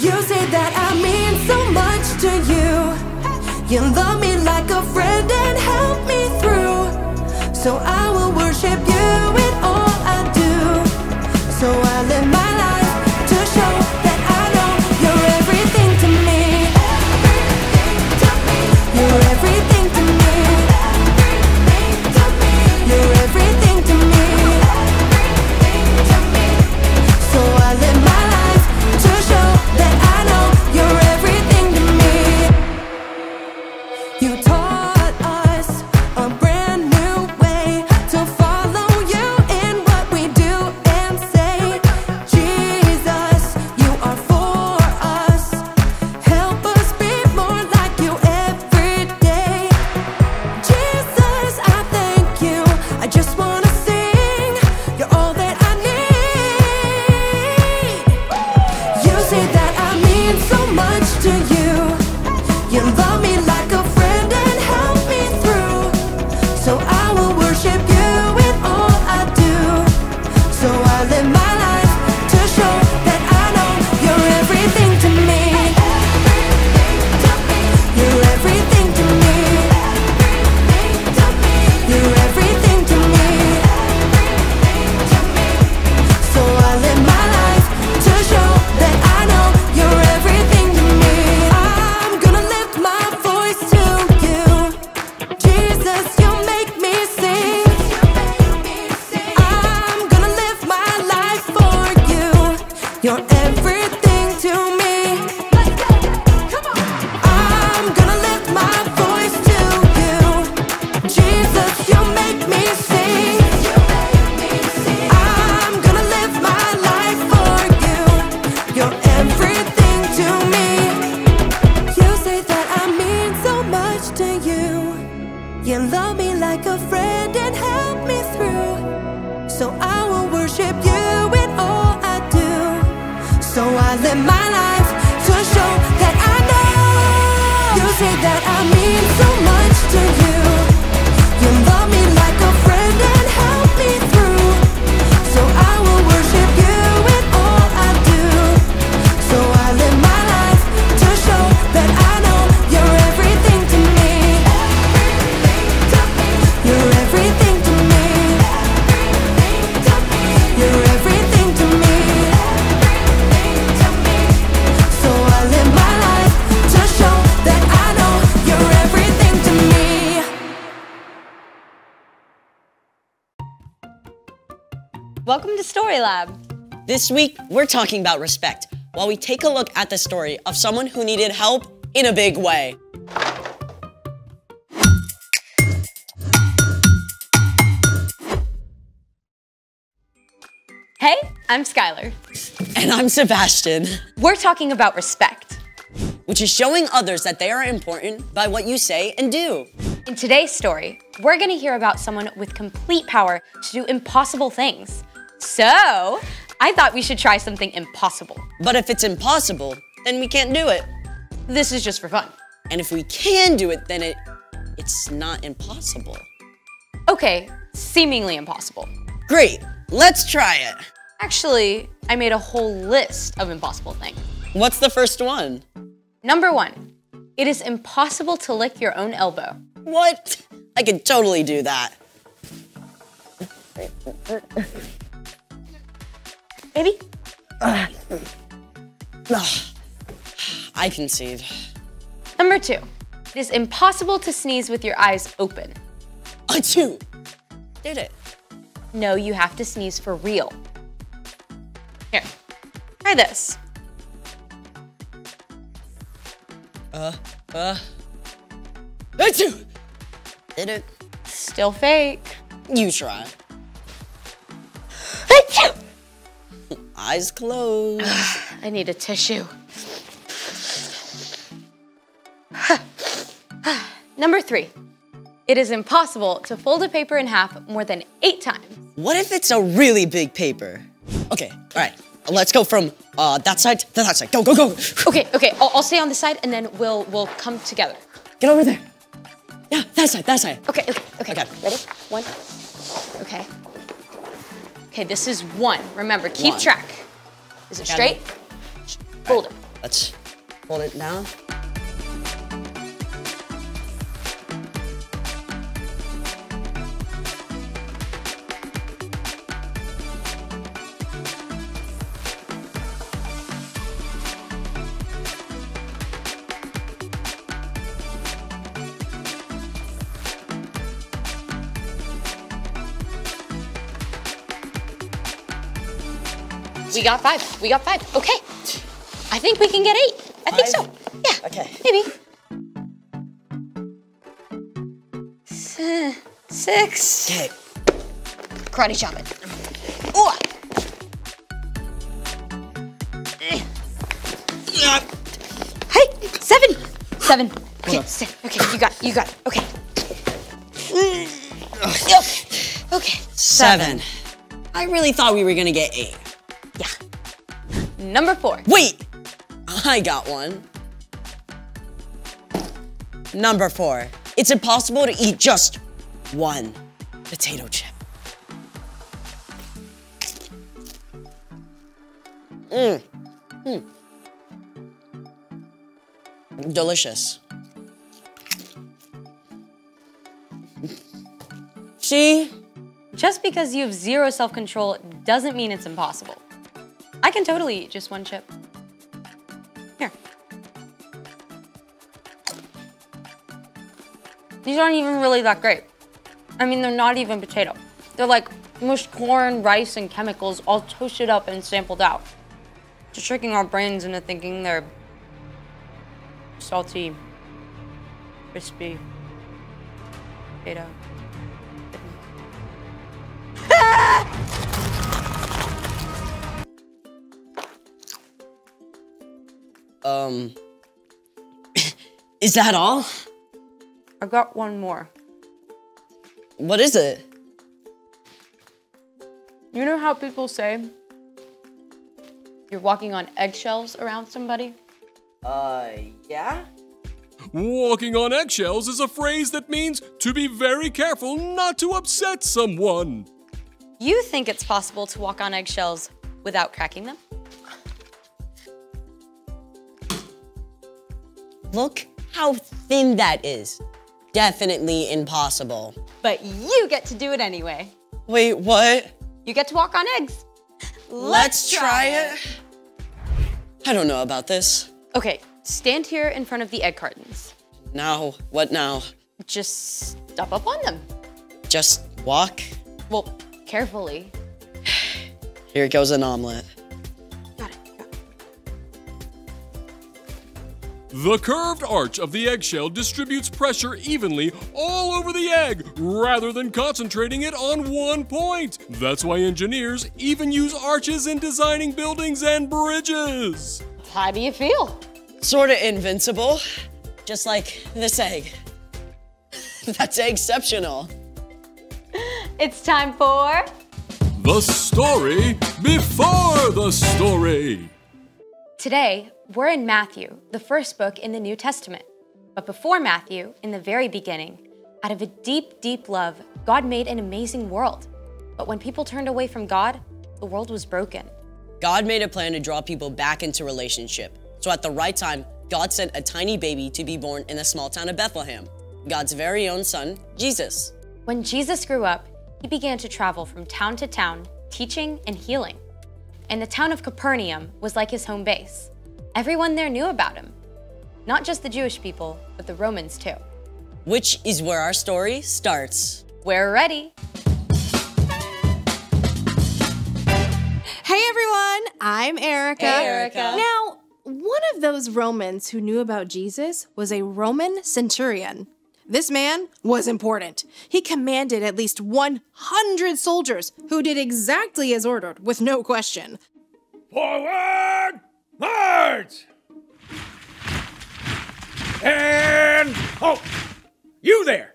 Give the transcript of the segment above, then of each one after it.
You say that I mean so much to you. You love me like a friend and help me through. So I will worship you in all I do. So I live my life to show that I know you're everything to me. You're everything to me. You're everything to me. So I live my life to show that I know you're everything to me. You taught us a brand new way to follow you in what we do and say. Jesus, you are for us. Help us be more like you every day. Jesus, I thank you. I just wanna sing. You're all that I need. You say that I mean so much to you. You love me like a friend and help me through. So I will worship you in all I do. So I live my life to show that I know you're everything to me. You're everything to me. You're everything to me. So I live my life to show that I know you're everything to me. I'm gonna lift my voice to you. Jesus, you make me sing. I'm gonna live my life for you. You're everything to me. I'm gonna lift my voice to you. Jesus, you make me sing. I'm gonna live my life for you. You're everything to me. You say that I mean so much to you. You love me like a friend and help me through. So I will worship you in all I do. So I live my life to show that I know. You say that I mean so much to you. You love me like a friend and help me through. So I will worship you in all I do. So I live my life to show that I know you're everything to me. You're everything to me. You're everything to me. So I live my life to show that I know you're everything to me. Welcome to Story Lab. This week, we're talking about respect, while we take a look at the story of someone who needed help in a big way. Hey, I'm Skylar. And I'm Sebastian, We're talking about respect. which is showing others that they are important by what you say and do. In today's story, we're going to hear about someone with complete power to do impossible things. So, I thought we should try something impossible. But if it's impossible, then we can't do it. This is just for fun. And if we can do it, then it's not impossible. Okay, seemingly impossible. Great, let's try it. Actually, I made a whole list of impossible things. What's the first one? Number 1, it is impossible to lick your own elbow. What? I could totally do that. Baby? Ugh. I concede. Number 2, it is impossible to sneeze with your eyes open. I too did it. No, you have to sneeze for real. Here, try this. I too did it. Still fake. You try. Eyes closed. I need a tissue. Number 3, it is impossible to fold a paper in half more than 8 times. What if it's a really big paper? Okay, all right. Let's go from that side to that side. Go, go, go. Okay, I'll stay on this side and then we'll come together. Get over there. Yeah, that side, that side. Okay. Okay. Ready? 1. Okay. Okay, this is 1. Remember, keep 1. track. Is it straight? Fold it. Let's hold it down. We got 5. We got 5. Okay. I think we can get 8. I think so. Yeah. Okay. Maybe. 6. Okay. Karate chop it. Ooh. Hey, 7. 7. Okay, okay, you got it. Okay. Okay. 7. I really thought we were gonna get 8. Yeah. Number 4. Wait! I got one. Number 4. It's impossible to eat just one potato chip. Delicious. See? Just because you have 0 self-control doesn't mean it's impossible. I can totally eat just one chip. Here. These aren't even really that great. I mean, they're not even potato. They're like mushed corn, rice, and chemicals all toasted up and sampled out. Just tricking our brains into thinking they're salty, crispy, potato. Is that all? I got one more. What is it? You know how people say you're walking on eggshells around somebody? Yeah? Walking on eggshells is a phrase that means to be very careful not to upset someone. You think it's possible to walk on eggshells without cracking them? Look how thin that is. Definitely impossible. But you get to do it anyway. Wait, what? You get to walk on eggs. Let's try it. I don't know about this. Okay, stand here in front of the egg cartons. Now, what now? Just step up on them. Just walk? Well, carefully. Here goes an omelet. Got it. The curved arch of the eggshell distributes pressure evenly all over the egg rather than concentrating it on one point. That's why engineers even use arches in designing buildings and bridges. How do you feel? Sorta invincible. Just like this egg. That's exceptional. It's time for The story before the story. Today, we're in Matthew, the first book in the New Testament. But before Matthew, in the very beginning, out of a deep, deep love, God made an amazing world. But when people turned away from God, the world was broken. God made a plan to draw people back into relationship. So at the right time, God sent a tiny baby to be born in the small town of Bethlehem, God's very own son, Jesus. When Jesus grew up, he began to travel from town to town, teaching and healing. And the town of Capernaum was like his home base. Everyone there knew about him. Not just the Jewish people, but the Romans too. Which is where our story starts. We're ready. Hey everyone, I'm Erica. Hey, Erica. Now, one of those Romans who knew about Jesus was a Roman centurion. This man was important. He commanded at least 100 soldiers who did exactly as ordered with no question. Forward! March! And halt! You there!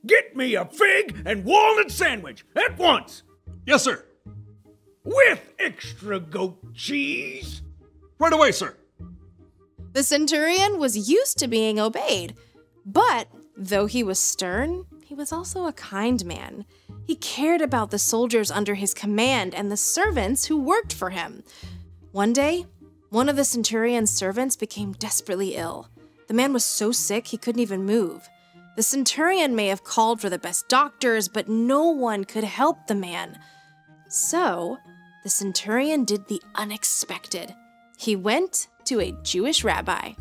Get me a fig and walnut sandwich at once! Yes, sir. With extra goat cheese! Right away, sir. The centurion was used to being obeyed, but though he was stern, he was also a kind man. He cared about the soldiers under his command and the servants who worked for him. One day, One of the centurion's servants became desperately ill. The man was so sick he couldn't even move. The centurion may have called for the best doctors, but no one could help the man. So, the centurion did the unexpected. He went to a Jewish rabbi,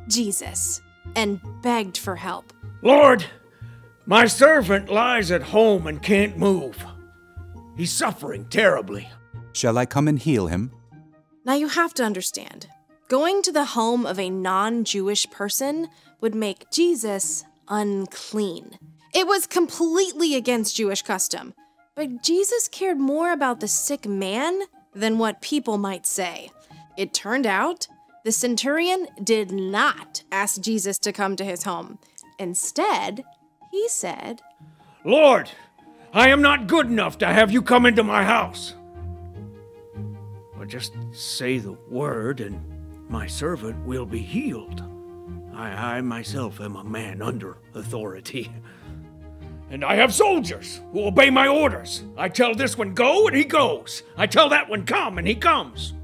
Jesus, and begged for help. Lord, my servant lies at home and can't move. He's suffering terribly. Shall I come and heal him? Now you have to understand, going to the home of a non-Jewish person would make Jesus unclean. It was completely against Jewish custom, but Jesus cared more about the sick man than what people might say. It turned out the centurion did not ask Jesus to come to his home. Instead, he said, Lord, I am not good enough to have you come into my house. But just say the word and my servant will be healed. I myself am a man under authority. And I have soldiers who obey my orders. I tell this one go and he goes. I tell that one come and he comes.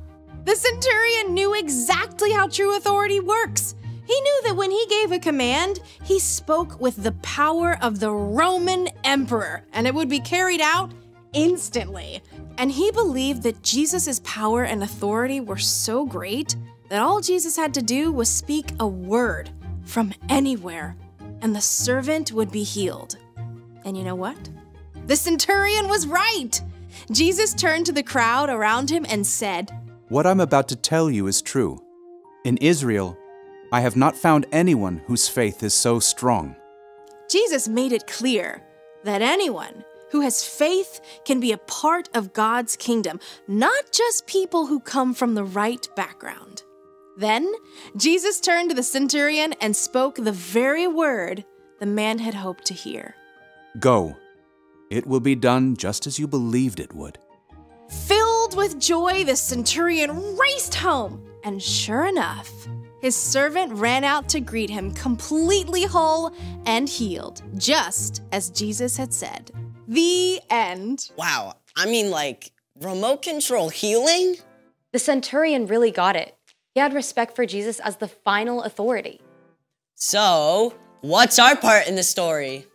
The centurion knew exactly how true authority works. He knew that when he gave a command, he spoke with the power of the Roman emperor, and it would be carried out instantly. And he believed that Jesus' power and authority were so great that all Jesus had to do was speak a word from anywhere, and the servant would be healed. And you know what? The centurion was right. Jesus turned to the crowd around him and said, What I'm about to tell you is true. In Israel, I have not found anyone whose faith is so strong. Jesus made it clear that anyone who has faith can be a part of God's kingdom, not just people who come from the right background. Then, Jesus turned to the centurion and spoke the very word the man had hoped to hear. Go. It will be done just as you believed it would. Filled with joy, the centurion raced home, and sure enough, his servant ran out to greet him completely whole and healed, just as Jesus had said. The end. Wow, I mean, like, remote control healing? The centurion really got it. He had respect for Jesus as the final authority. So, what's our part in the story?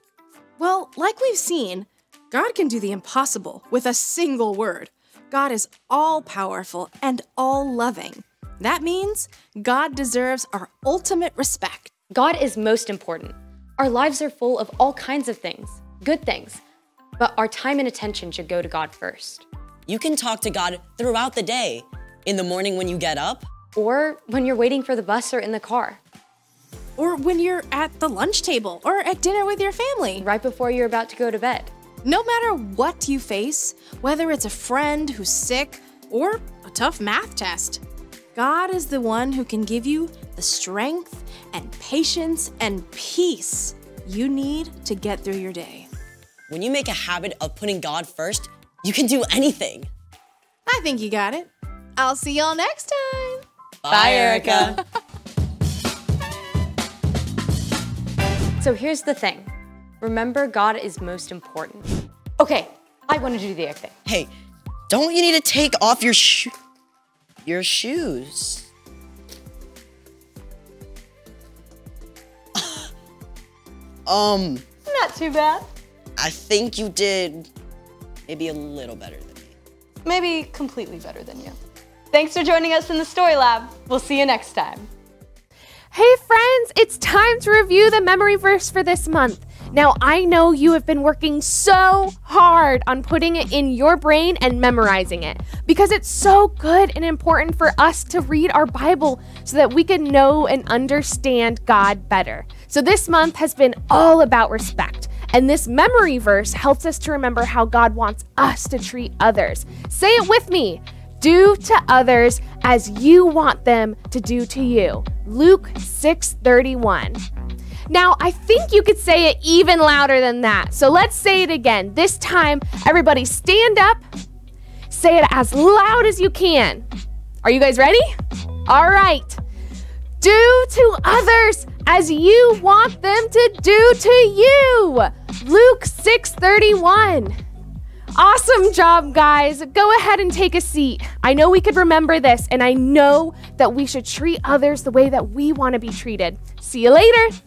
Well, like we've seen, God can do the impossible with a single word. God is all-powerful and all-loving. That means God deserves our ultimate respect. God is most important. Our lives are full of all kinds of things, good things, but our time and attention should go to God first. You can talk to God throughout the day. In the morning when you get up. Or when you're waiting for the bus or in the car. Or when you're at the lunch table or at dinner with your family. Right before you're about to go to bed. No matter what you face, whether it's a friend who's sick or a tough math test, God is the one who can give you the strength and patience and peace you need to get through your day. When you make a habit of putting God first, you can do anything. I think you got it. I'll see y'all next time. Bye, Erica. So here's the thing. Remember, God is most important. Okay, I want to do the egg thing. Hey, don't you need to take off your shoes? Not too bad. I think you did maybe a little better than me. Maybe completely better than you. Thanks for joining us in the Story Lab. We'll see you next time. Hey friends, it's time to review the memory verse for this month. Now, I know you have been working so hard on putting it in your brain and memorizing it because it's so good and important for us to read our Bible so that we can know and understand God better. So this month has been all about respect, and this memory verse helps us to remember how God wants us to treat others. Say it with me. Do to others as you want them to do to you. Luke 6:31. Now, I think you could say it even louder than that. So let's say it again. This time, everybody stand up. Say it as loud as you can. Are you guys ready? All right. Do to others as you want them to do to you. Luke 6:31. Awesome job, guys. Go ahead and take a seat. I know we could remember this, and I know that we should treat others the way that we want to be treated. See you later.